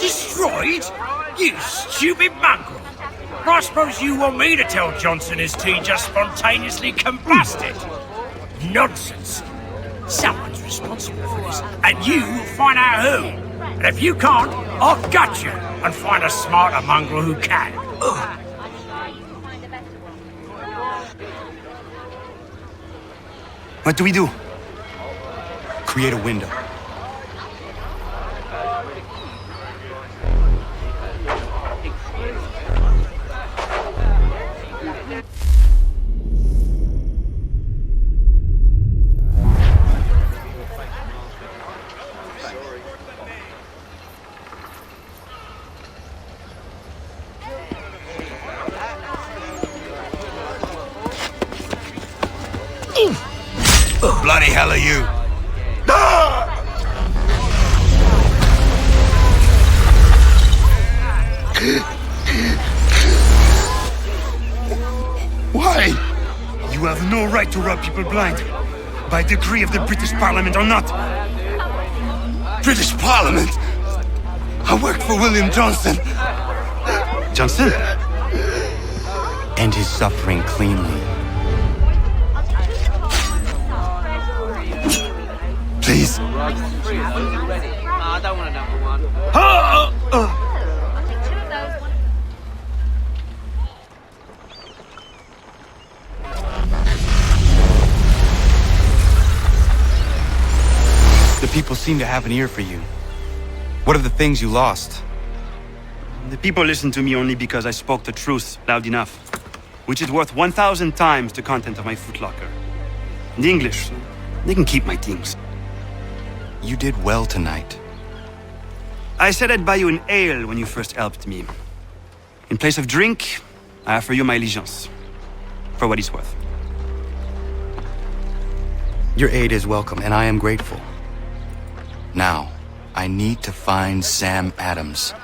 Destroyed? You stupid mongrel! I suppose you want me to tell Johnson his tea just spontaneously combusted? Nonsense. Someone's responsible for this, and you will find out who. And if you can't, I'll gut you and find a smarter mongrel who can. Ugh. What do we do? Create a window. Bloody hell are you? Why? You have no right to rob people blind. By decree of the British Parliament or not. British Parliament? I worked for William Johnson. Johnson? End his suffering cleanly. Please. I don't want another one. The people seem to have an ear for you. What are the things you lost? The people listen to me only because I spoke the truth loud enough, which is worth 1,000 times the content of my footlocker. In English, they can keep my things. You did well tonight. I said I'd buy you an ale when you first helped me. In place of drink, I offer you my allegiance. For what it's worth. Your aid is welcome, and I am grateful. Now, I need to find Sam Adams.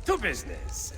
To business.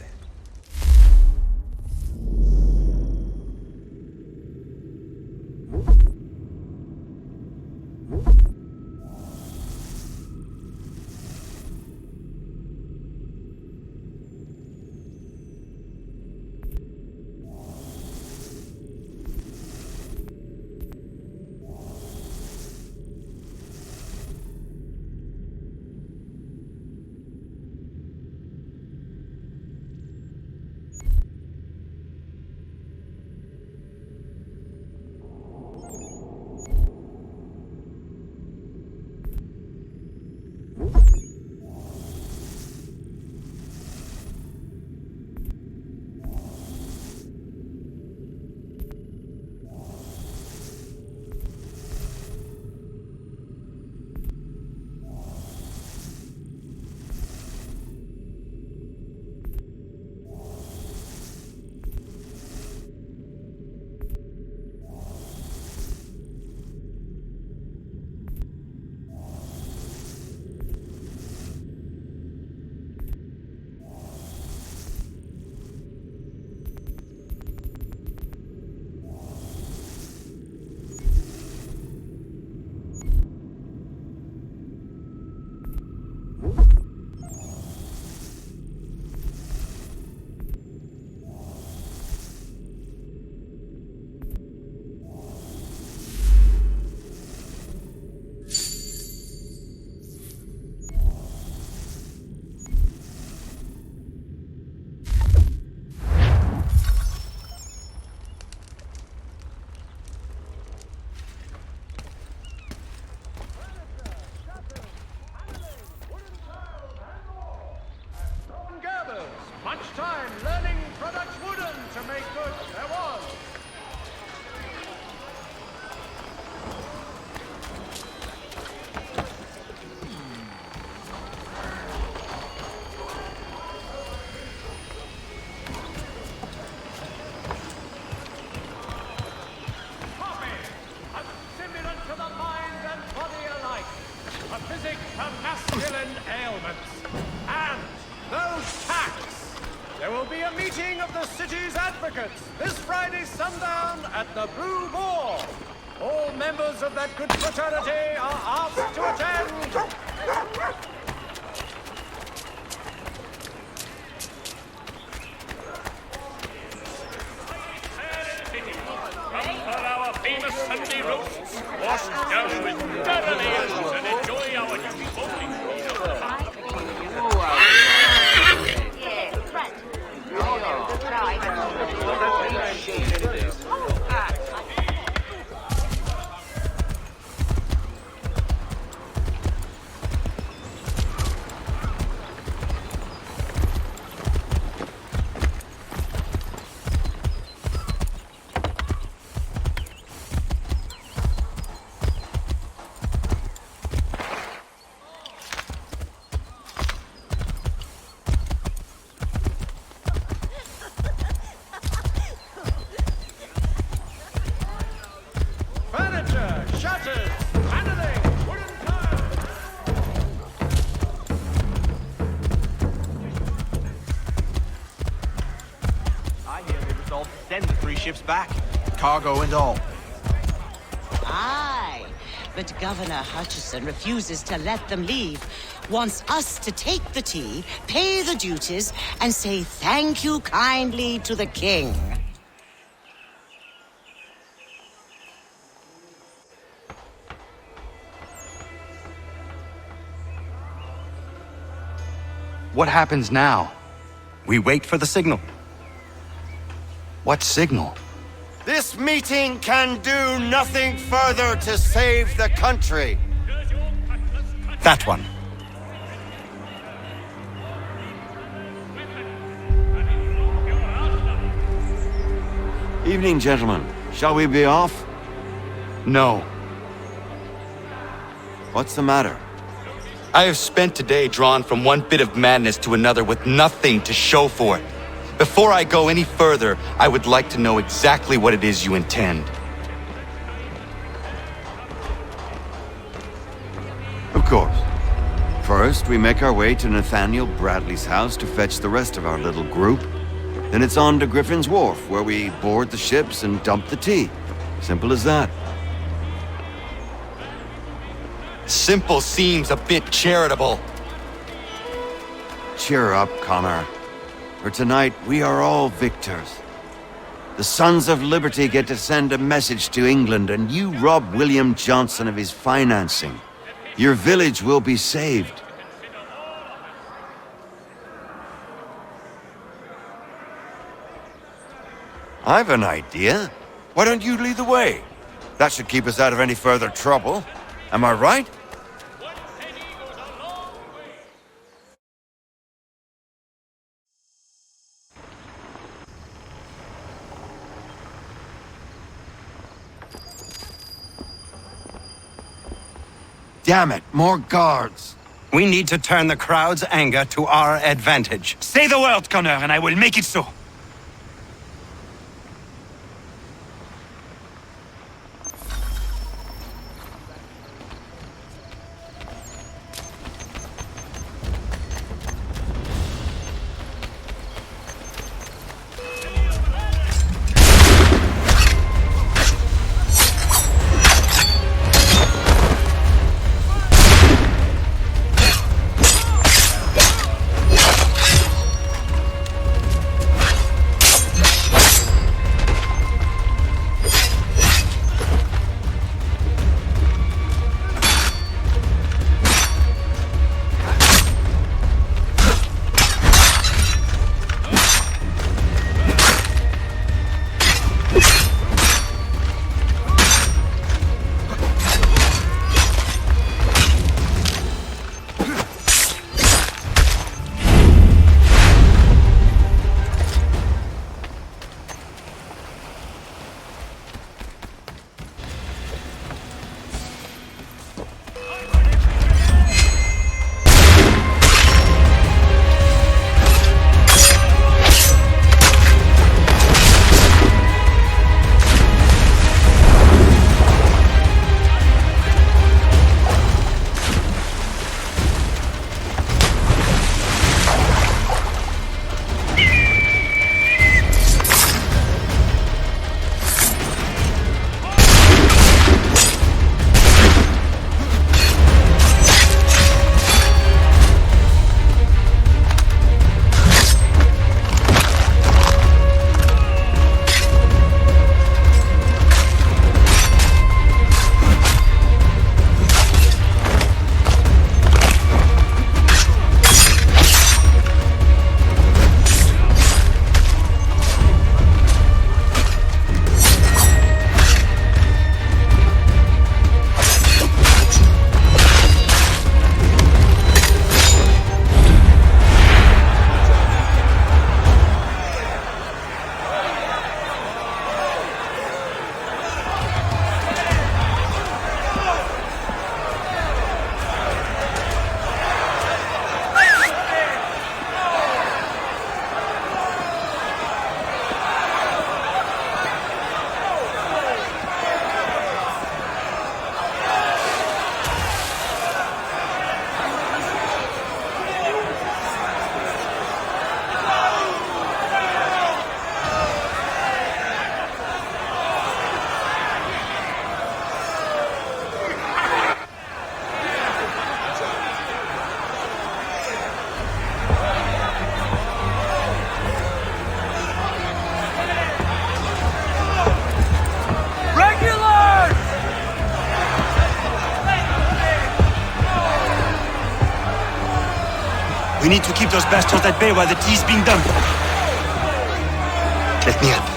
for masculine ailments. And no tax. There will be a meeting of the city's advocates this Friday sundown at the Blue Boar. All members of that good fraternity are asked to attend. Come for our famous Sunday roasts, washed down with thoroughly and enjoy our new bowling. Furniture, shutters, paneling, wooden tiles. I hear they resolved to send the 3 ships back, cargo and all. Aye, but Governor Hutchison refuses to let them leave. Wants us to take the tea, pay the duties, and say thank you kindly to the king. What happens now? We wait for the signal. What signal? This meeting can do nothing further to save the country. That one. Evening, gentlemen. Shall we be off? No. What's the matter? I have spent today drawn from one bit of madness to another with nothing to show for it. Before I go any further, I would like to know exactly what it is you intend. Of course. First, we make our way to Nathaniel Bradley's house to fetch the rest of our little group. Then it's on to Griffin's Wharf, where we board the ships and dump the tea. Simple as that. Simple seems a bit charitable. Cheer up, Connor. For tonight, we are all victors. The Sons of Liberty get to send a message to England, and you rob William Johnson of his financing. Your village will be saved. I've an idea. Why don't you lead the way? That should keep us out of any further trouble. Am I right? Damn it, more guards. We need to turn the crowd's anger to our advantage. Say the word, Connor, and I will make it so. We need to keep those bastards at bay while the tea's being done. Let me help.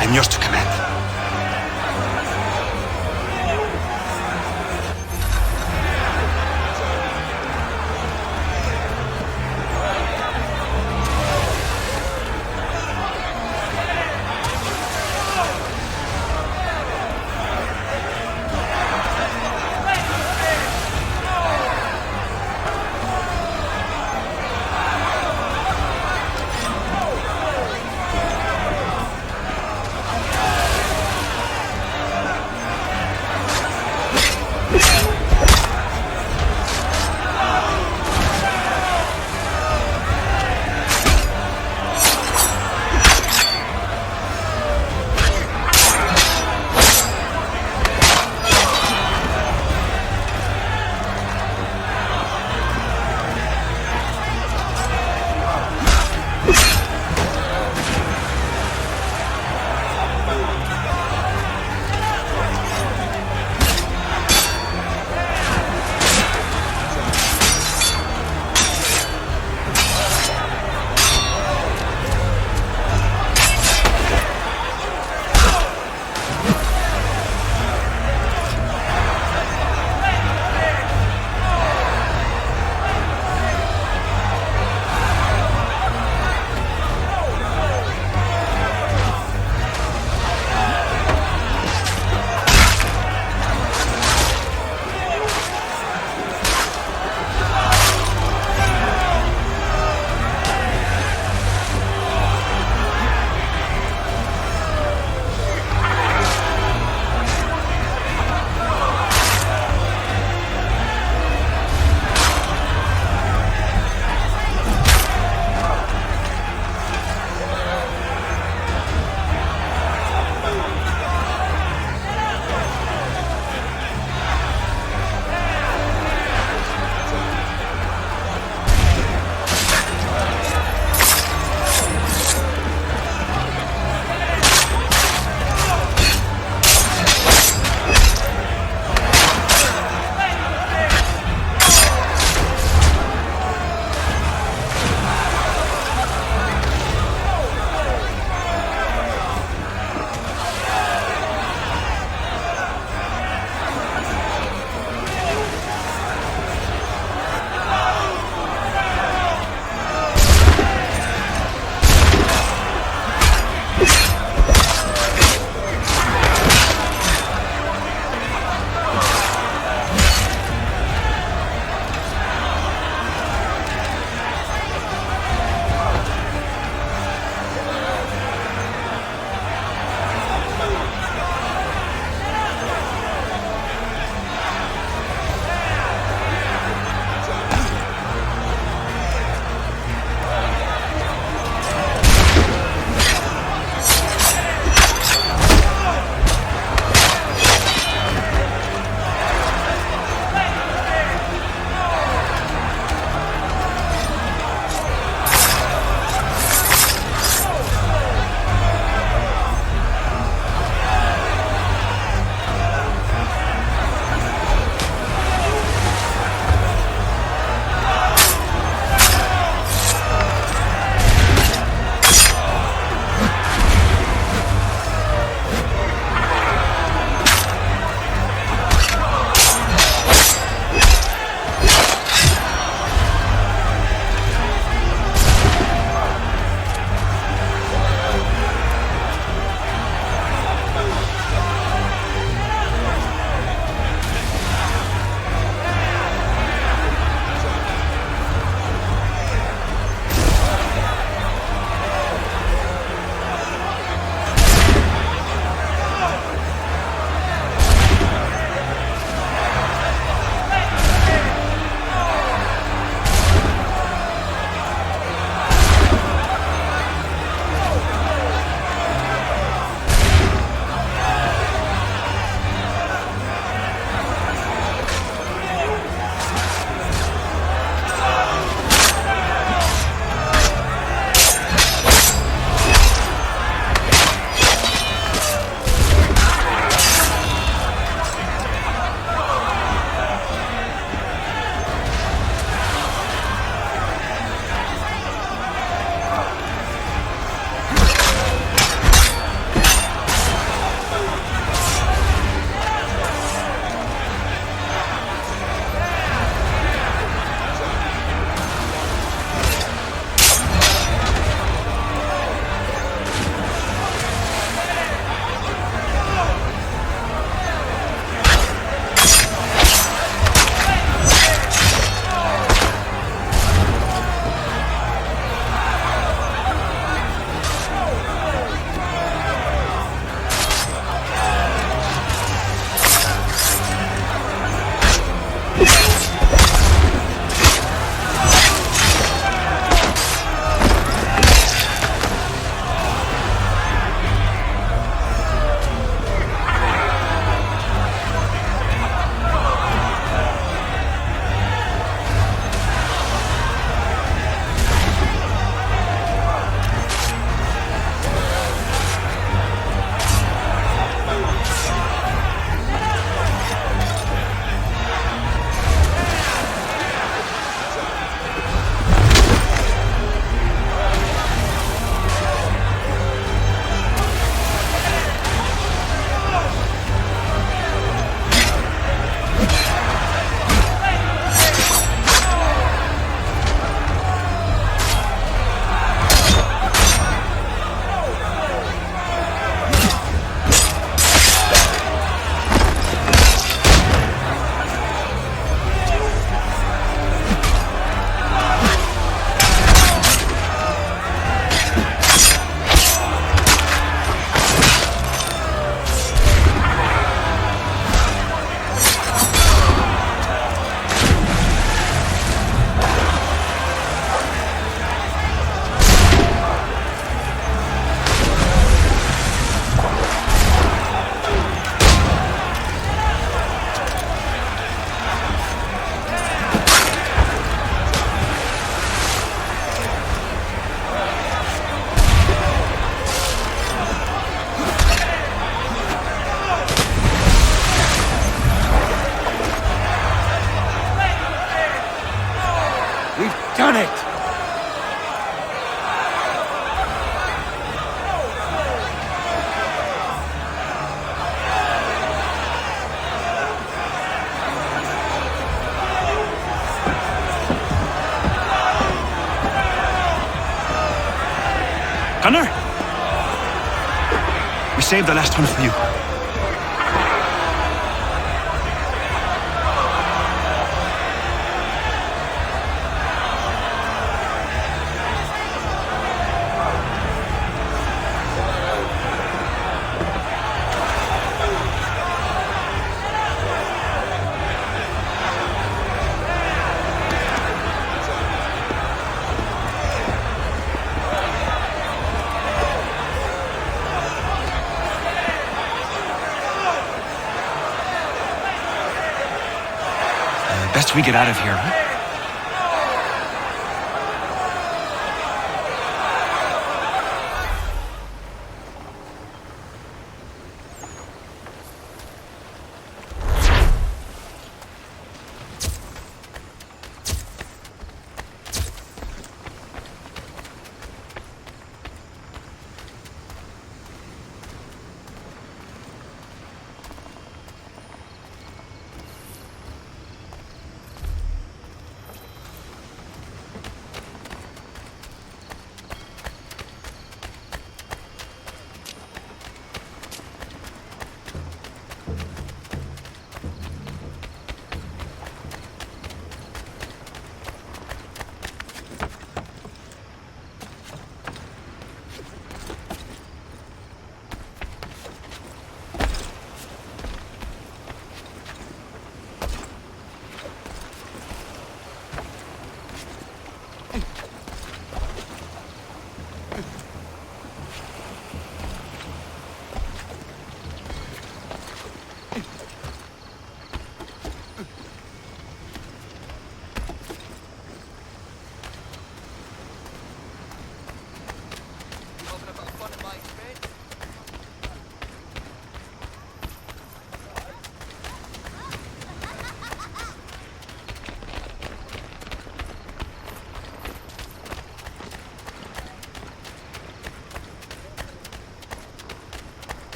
I'm yours to command. Gunnar? We saved the last one for you. Best we get out of here, huh?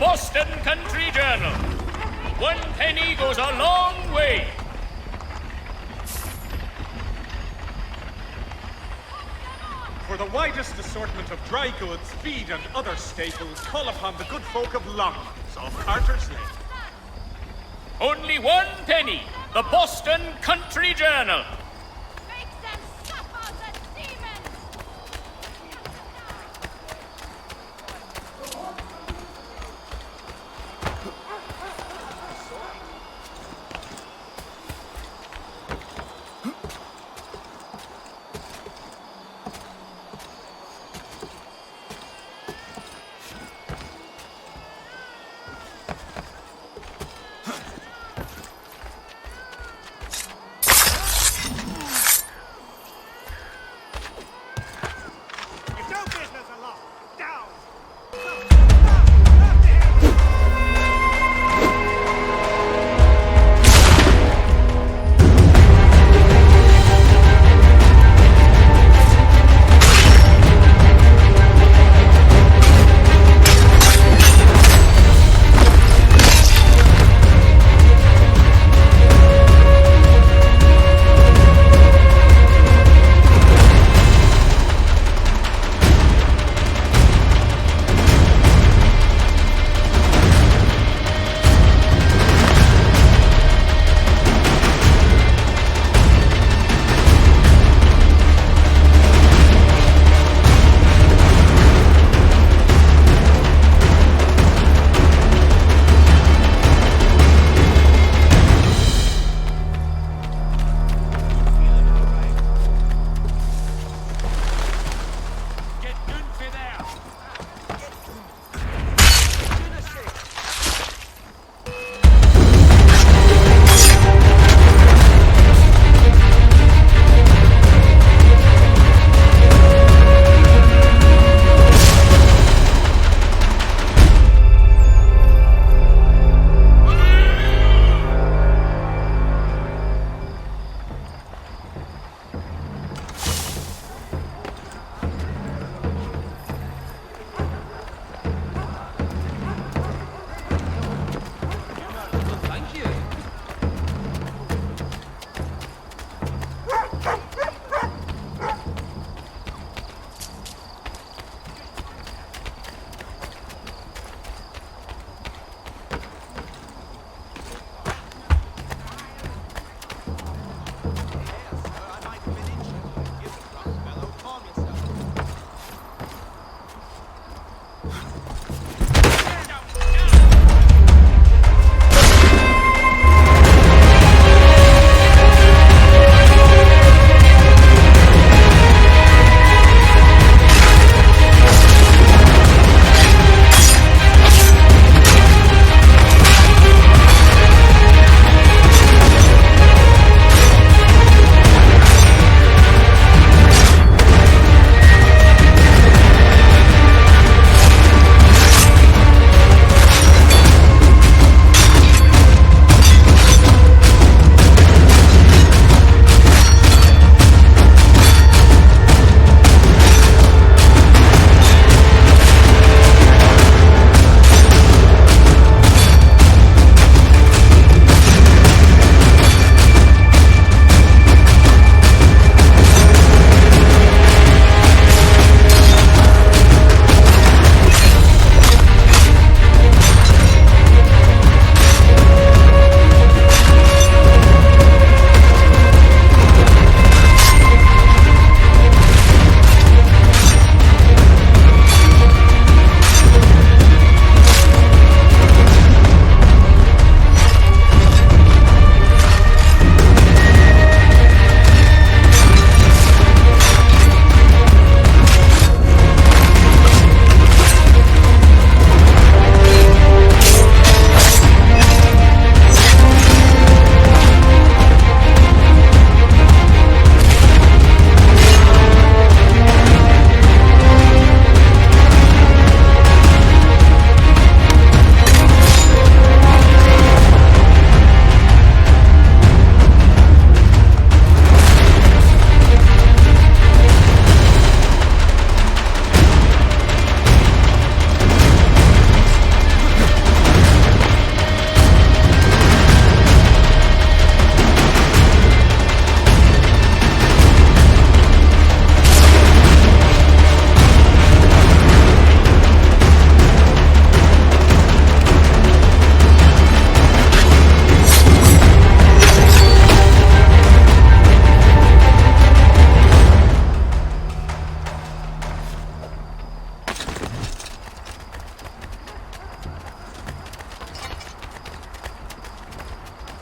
Boston Country Journal. 1 penny goes a long way. For the widest assortment of dry goods, feed, and other staples, call upon the good folk of Longmans off Carter's Lane. Only 1 penny. The Boston Country Journal. Make them suffer the demons!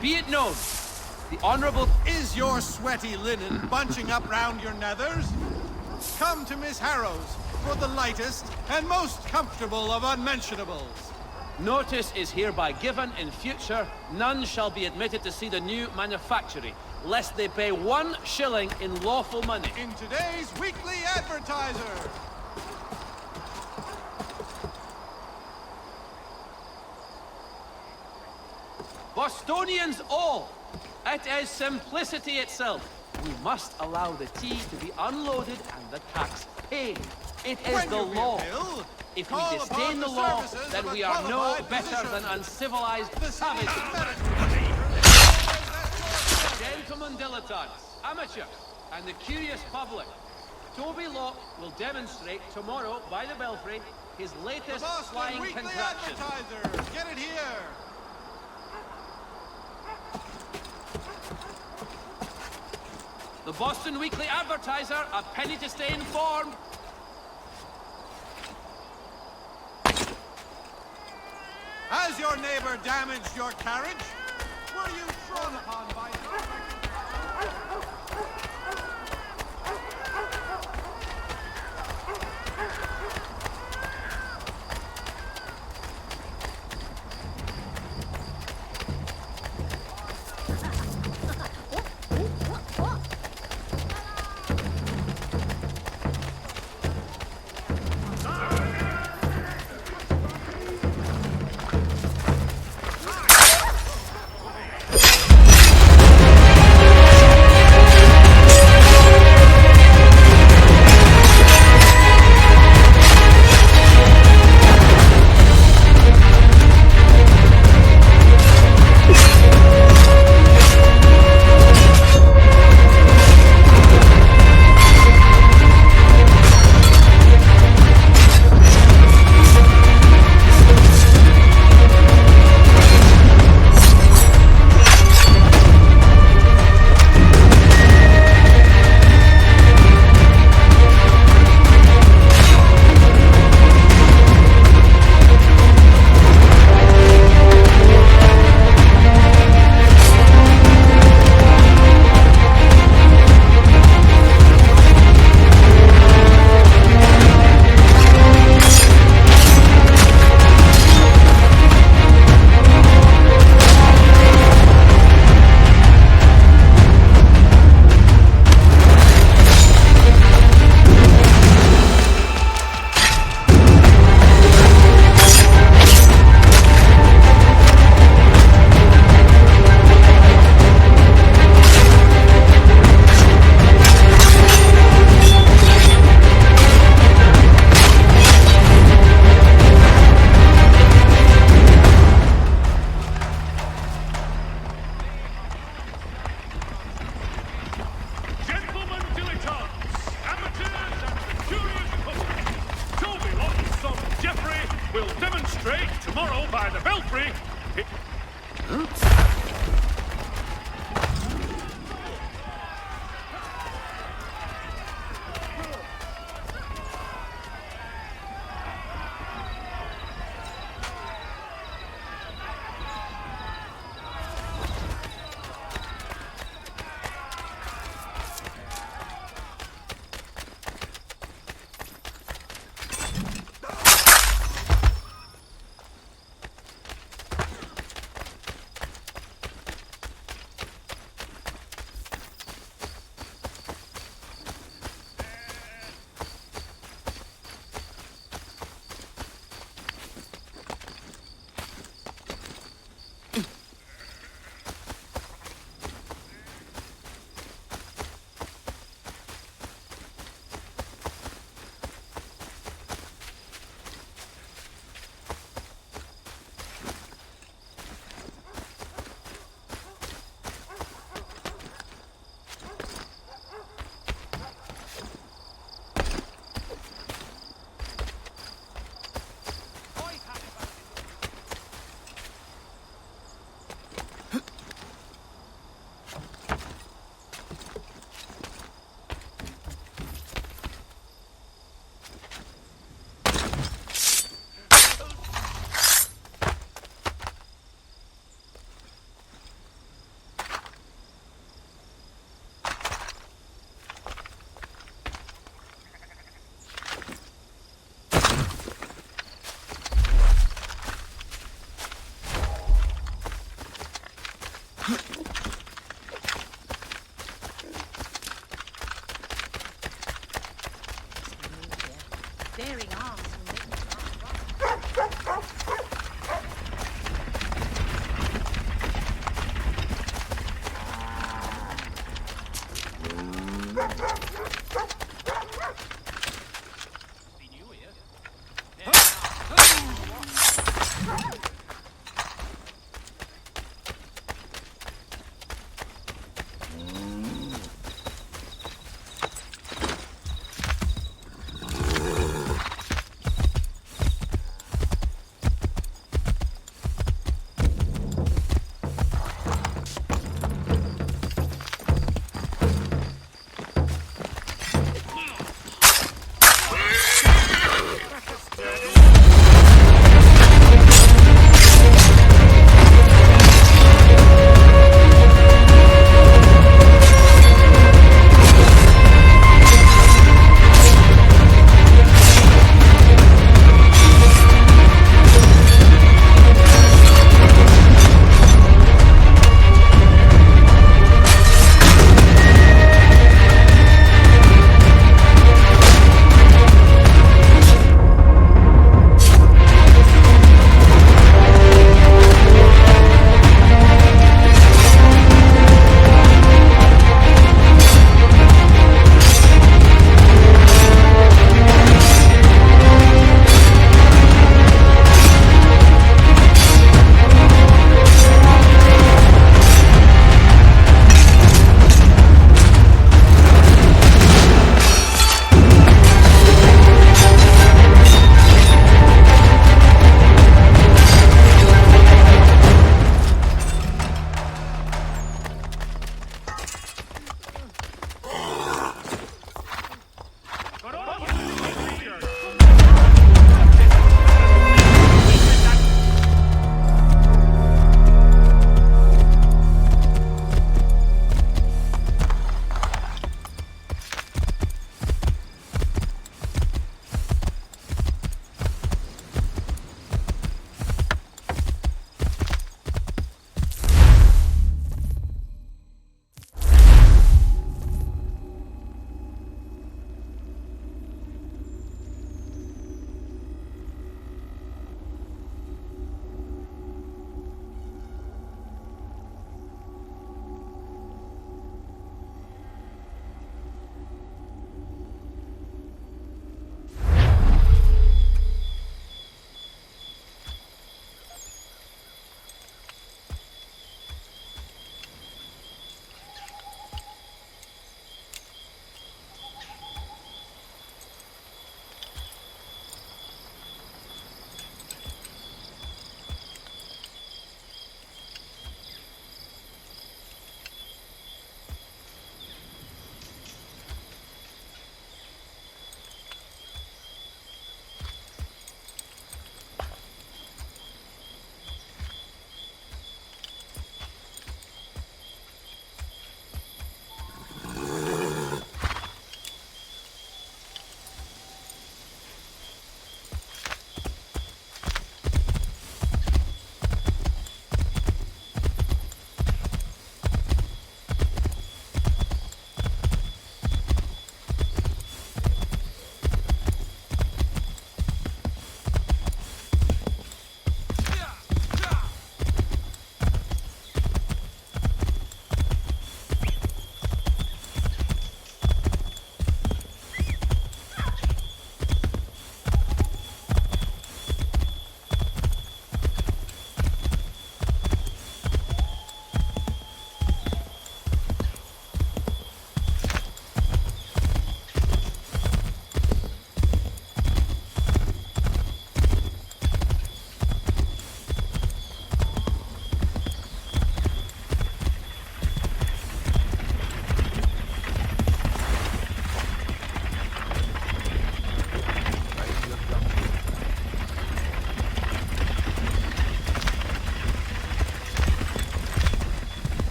Be it known, the Honorable... Is your sweaty linen bunching up round your nethers? Come to Miss Harrow's for the lightest and most comfortable of unmentionables. Notice is hereby given in future, none shall be admitted to see the new manufactory, lest they pay 1 shilling in lawful money. In today's Weekly Advertiser. Bostonians all, it is simplicity itself. We must allow the tea to be unloaded and the tax paid. It is When the you law. will, If we call disdain upon the the law, services then of a we are no qualified better physician. than uncivilized The savages. city's Gentlemen dilettantes, amateurs, and the curious public, Toby Locke will demonstrate tomorrow by the Belfry his The latest Boston flying Weekly contraption. Advertiser. Get it here. The Boston Weekly Advertiser, a penny to stay informed. Has your neighbor damaged your carriage? Were you thrown upon by Bearing arms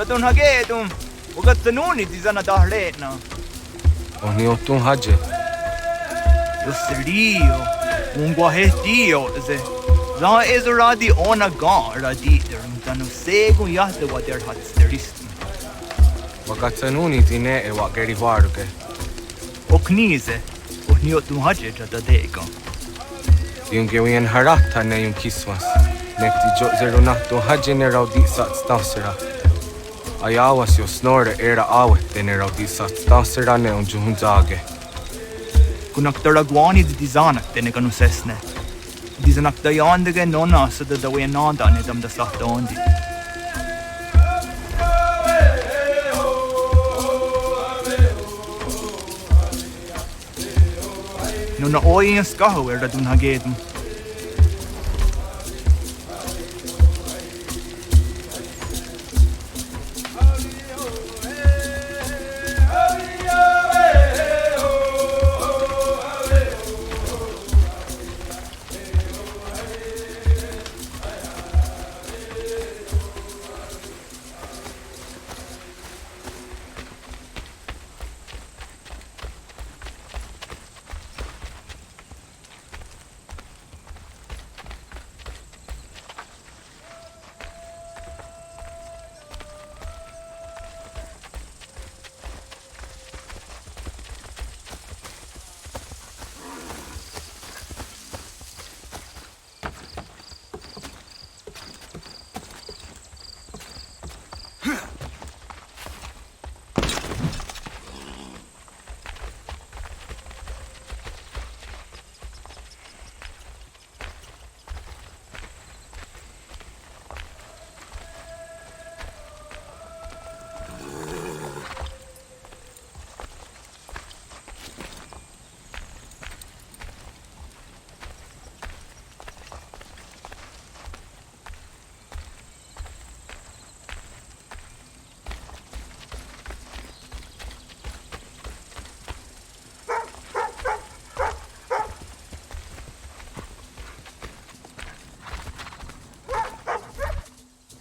Radun hagedum. Ugattanuni di zana dahretna. Oni otun haje. Dio. Un guahetio ze. Za ezeradi ona gar raditer. Tanu segu yahde wa der hat steristen. Wakatsanuni tine e wakeri varuke. Oknize. Oni otun haje jada dega. Yunge wien harata ne yung kiswas. Nekti jo zerunahto haje ne raudi sat stasera. Ayawas yo snore era awet ne raudi sat stasera ne un juhunzage. Kunaktaragwani di dizanak tene kanu sesne. Dizanak da yandege nona sa da we nanda ne dam da sahta ondi. Nuna oi in skahu radun hagedum.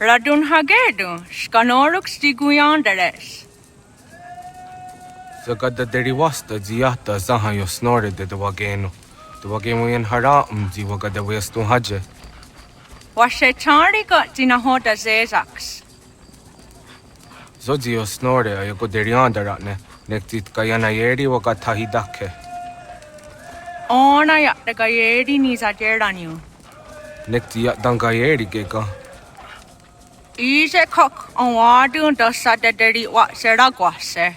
Radun hagedu, skanoruk stiguyandares. Sagada derivasta ziata zaha yo snore de wageno. The wagemo yen hara di wagada westun haje. Washetari got zinahoda zezax. Zozi yo snore ayo derianda ratne. Nektit kayana yeri wagatahidake. Ona yakta yeri niza jerdanyu. Nekti yatanga yeri geka. Ise kok on wadu dosa dederi wa seragwase.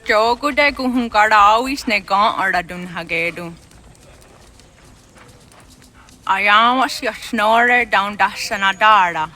Jogude guhunkaraawis ne gan aradun hagedu. Ayamas yasnore down dasanadara.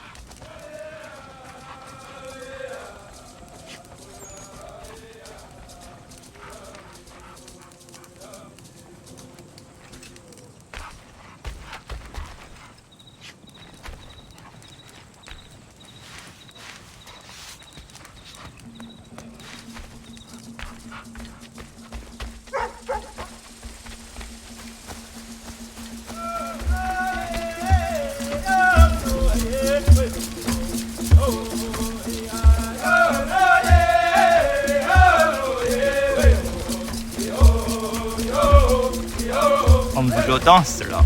On vous danse là.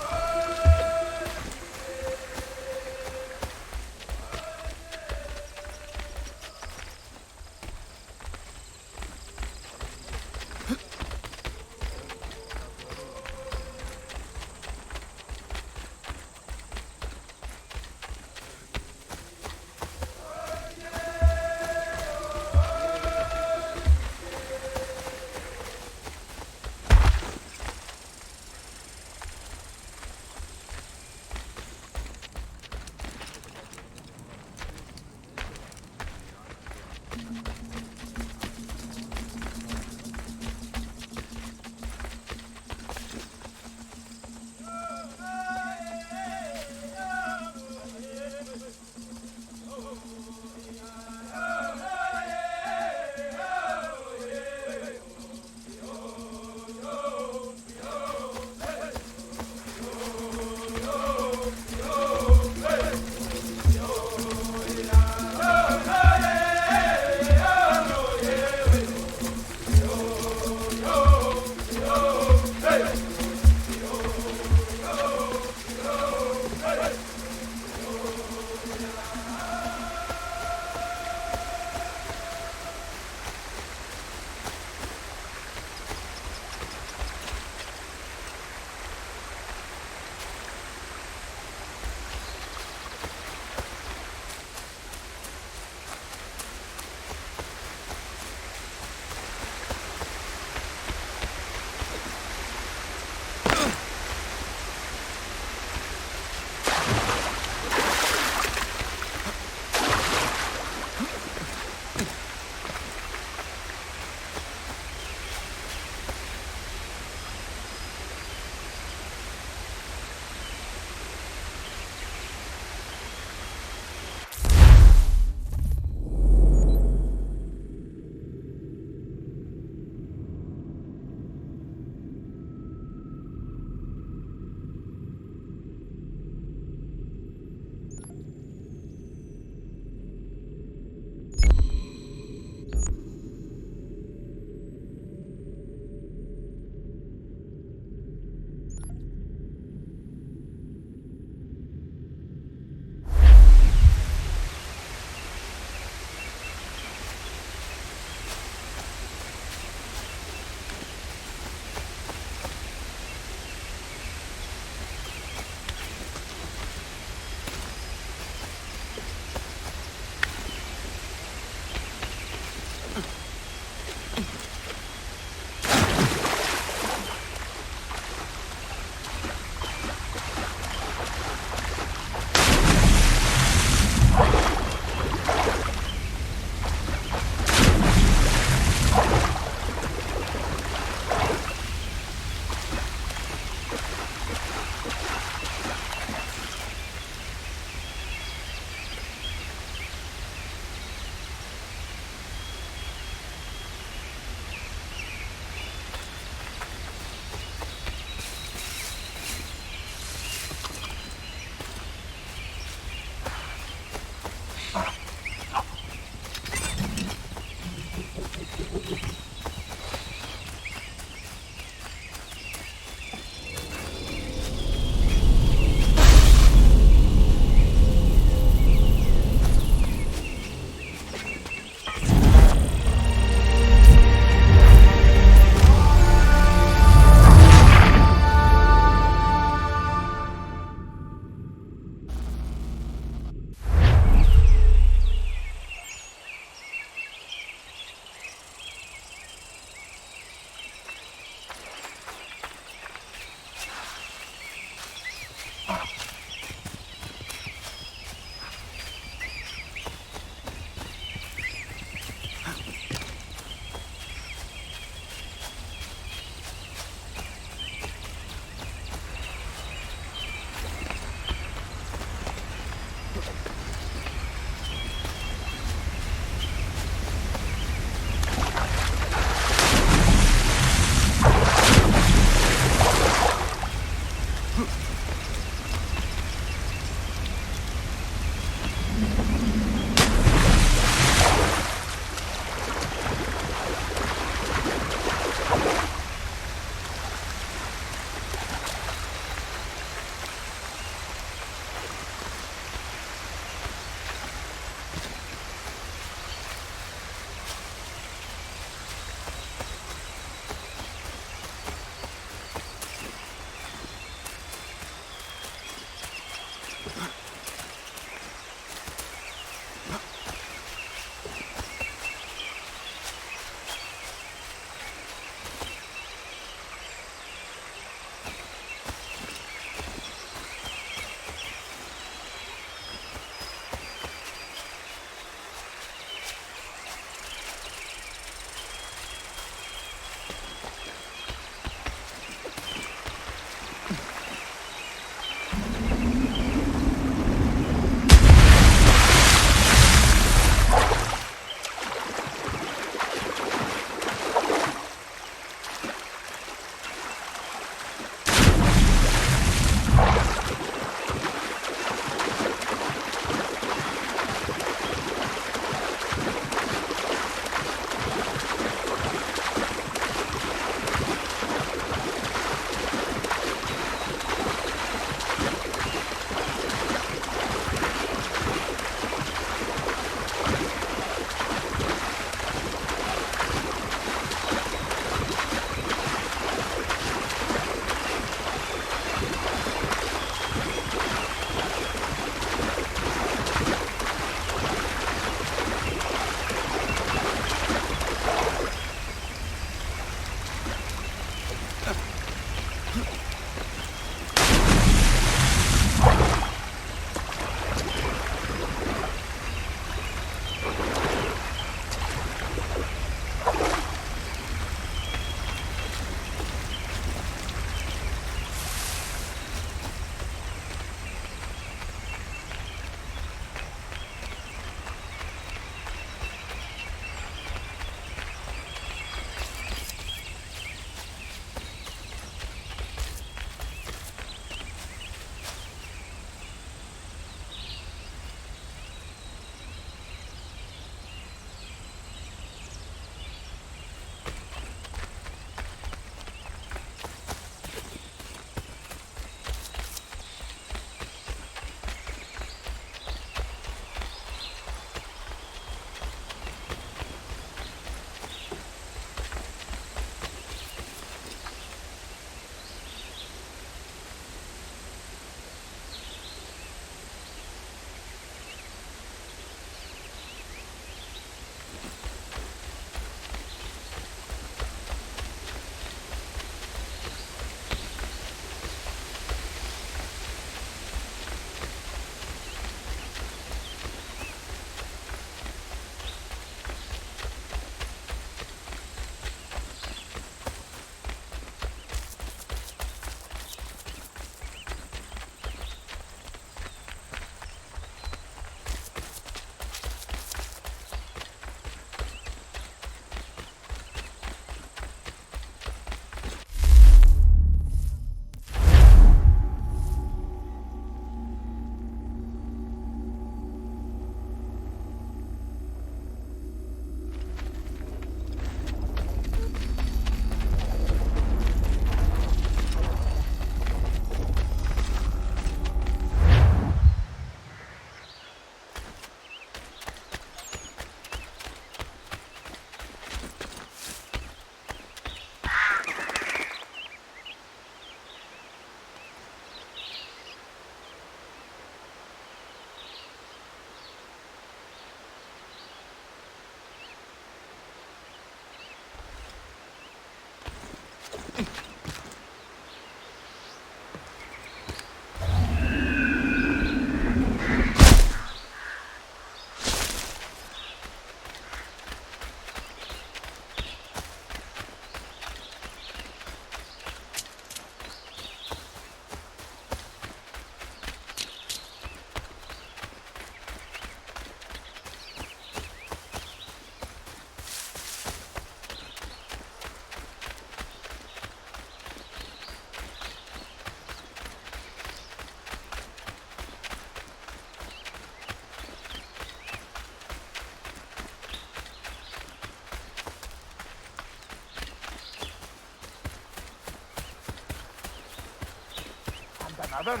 Another?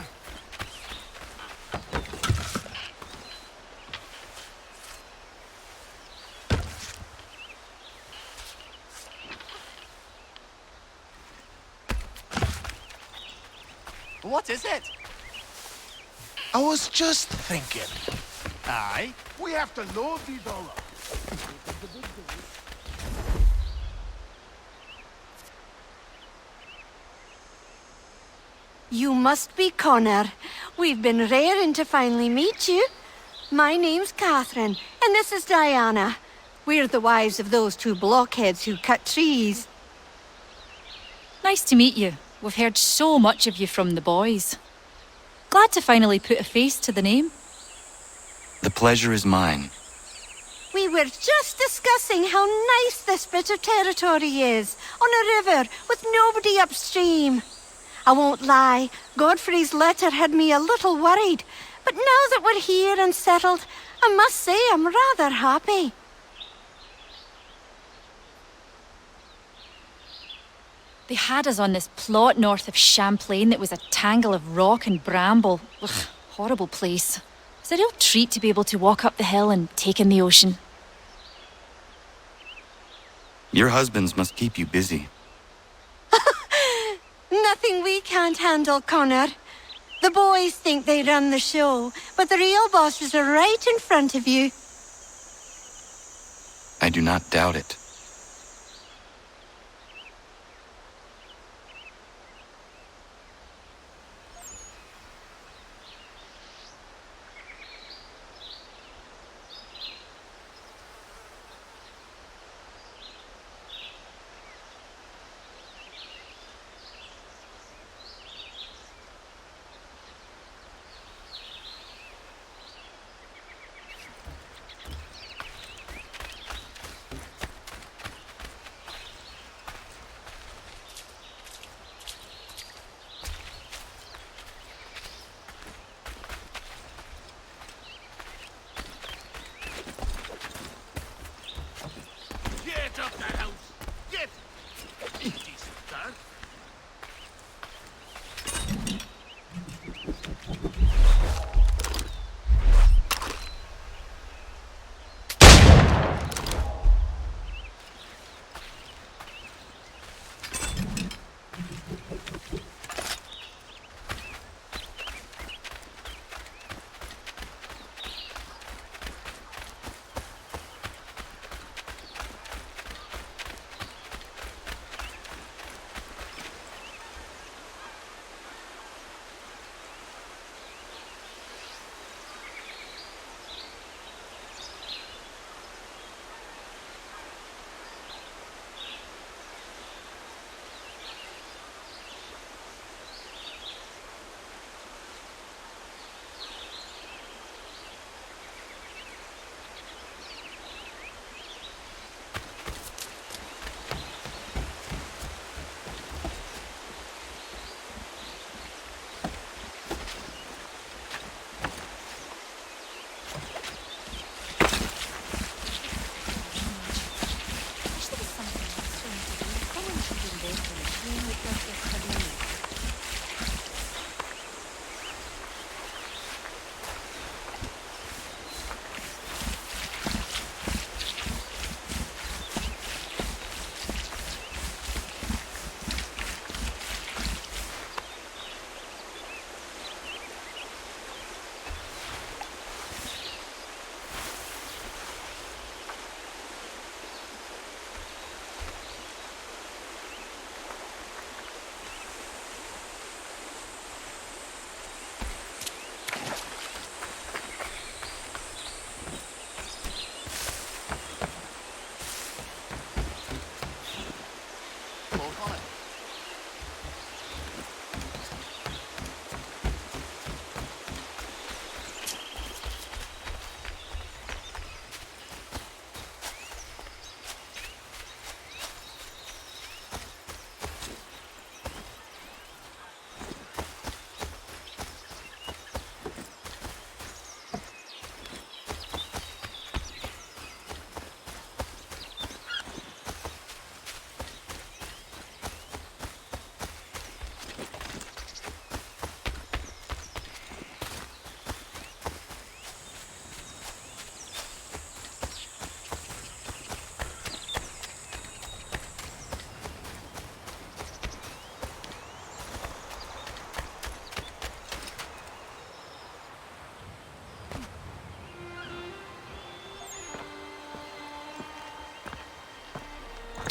What is it? I was just thinking. Aye, we have to load these all up. You must be Connor. We've been raring to finally meet you. My name's Catherine, and this is Diana. We're the wives of those two blockheads who cut trees. Nice to meet you. We've heard so much of you from the boys. Glad to finally put a face to the name. The pleasure is mine. We were just discussing how nice this bit of territory is, on a river with nobody upstream. I won't lie, Godfrey's letter had me a little worried, but now that we're here and settled, I must say I'm rather happy. They had us on this plot north of Champlain that was a tangle of rock and bramble. Ugh, horrible place. It's a real treat to be able to walk up the hill and take in the ocean. Your husbands must keep you busy. Nothing we can't handle, Connor. The boys think they run the show, but the real bosses are right in front of you. I do not doubt it.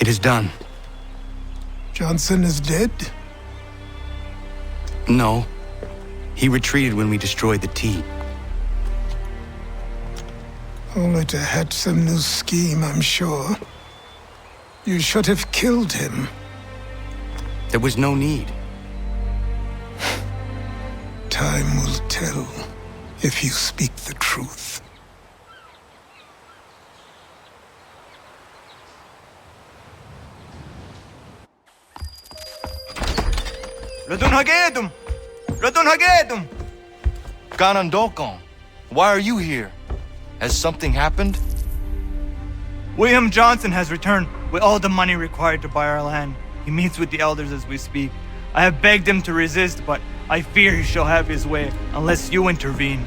It is done. Johnson is dead? No. He retreated when we destroyed the tea. Only to hatch some new scheme, I'm sure. You should have killed him. There was no need. Time will tell if you speak the truth. Radun Hagedum! Radun Hagedum! Ganondokon, why are you here? Has something happened? William Johnson has returned with all the money required to buy our land. He meets with the elders as we speak. I have begged him to resist, but I fear he shall have his way unless you intervene.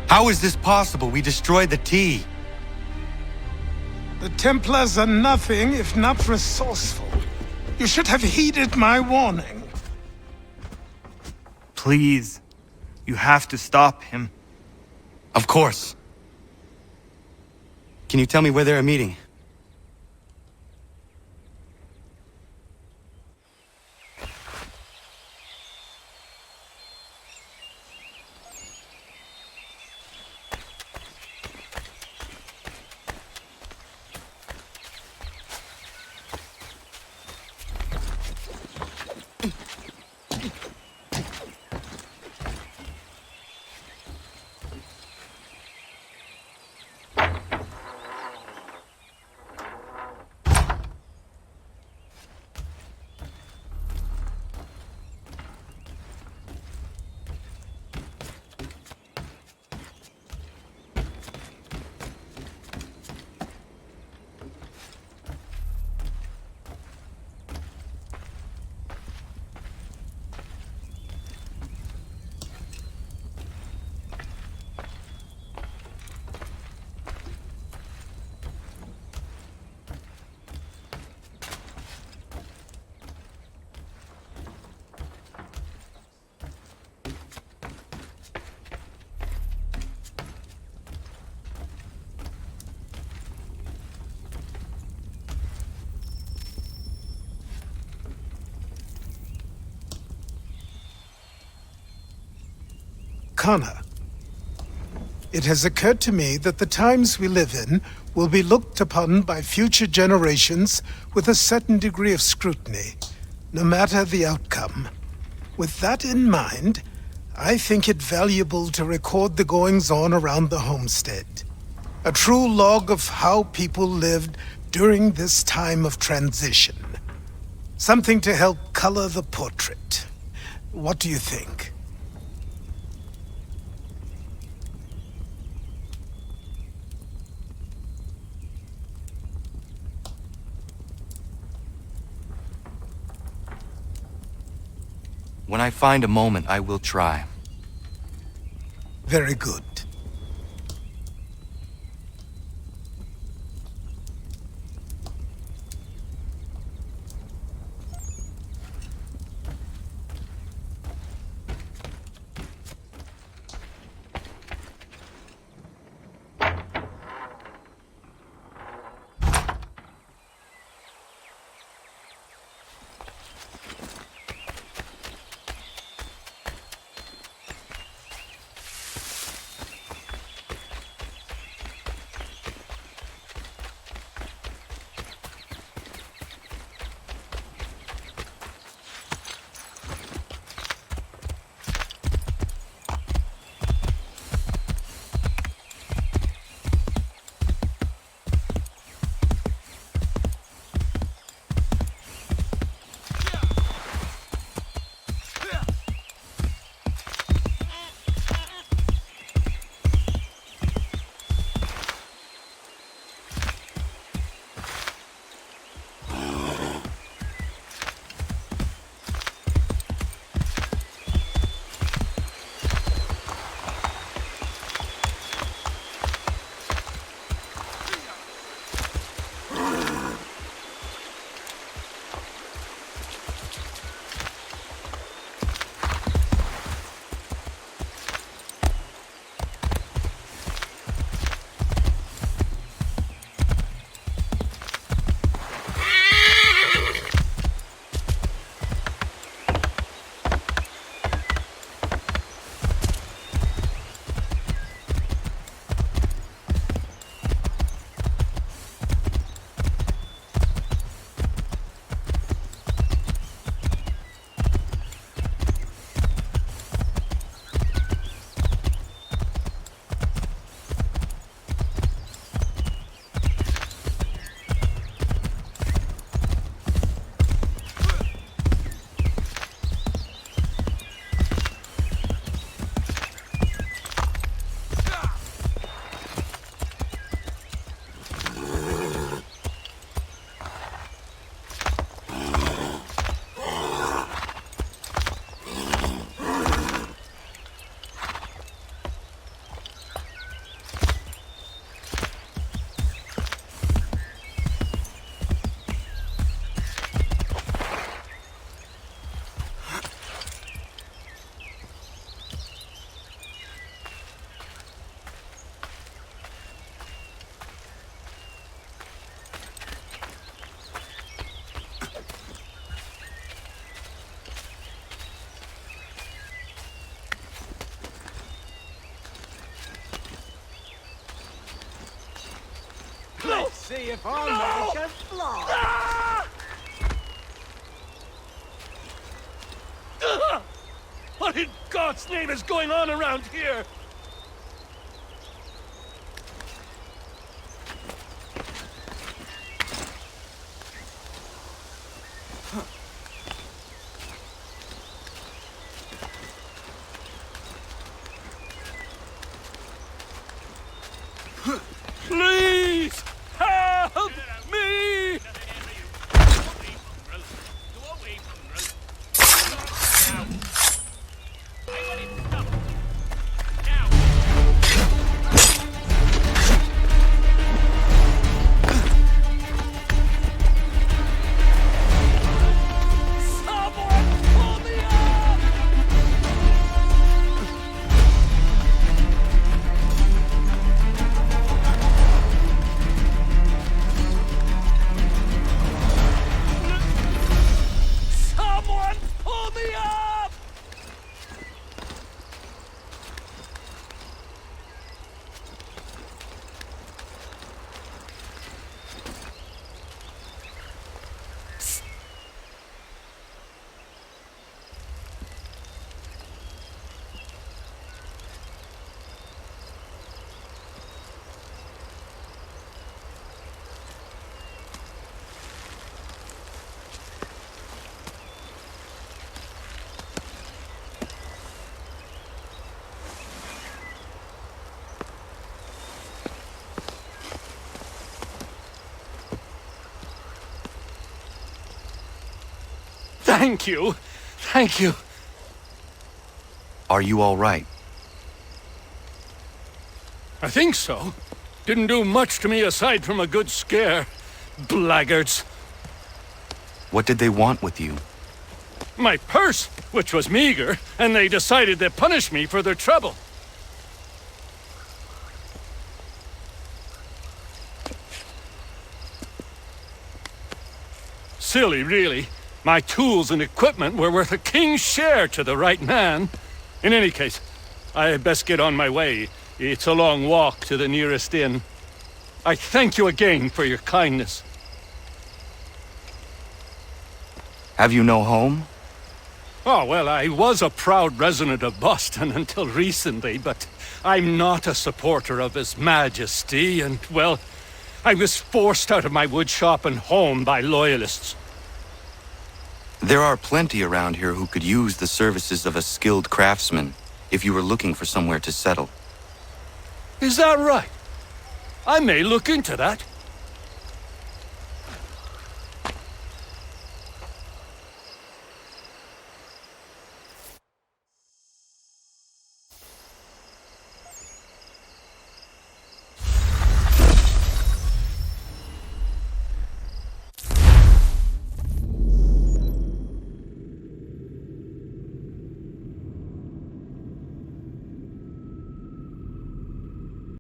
How is this possible? We destroyed the tea. The Templars are nothing if not resourceful. You should have heeded my warning. Please, you have to stop him. Of course. Can you tell me where they're meeting? Connor. It has occurred to me that the times we live in will be looked upon by future generations with a certain degree of scrutiny, no matter the outcome. With that in mind, I think it valuable to record the goings-on around the homestead. A true log of how people lived during this time of transition. Something to help color the portrait. What do you think? When I find a moment, I will try. Very good. Let's see if our man can fly. What in God's name is going on around here? Please help me! Thank you. Thank you. Are you all right? I think so. Didn't do much to me aside from a good scare. Blackguards. What did they want with you? My purse, which was meager, and they decided to punish me for their trouble. Silly, really. My tools and equipment were worth a king's share to the right man. In any case, I had best get on my way. It's a long walk to the nearest inn. I thank you again for your kindness. Have you no home? Oh, well, I was a proud resident of Boston until recently, but I'm not a supporter of His Majesty, and, well, I was forced out of my woodshop and home by loyalists. There are plenty around here who could use the services of a skilled craftsman if you were looking for somewhere to settle. Is that right? I may look into that.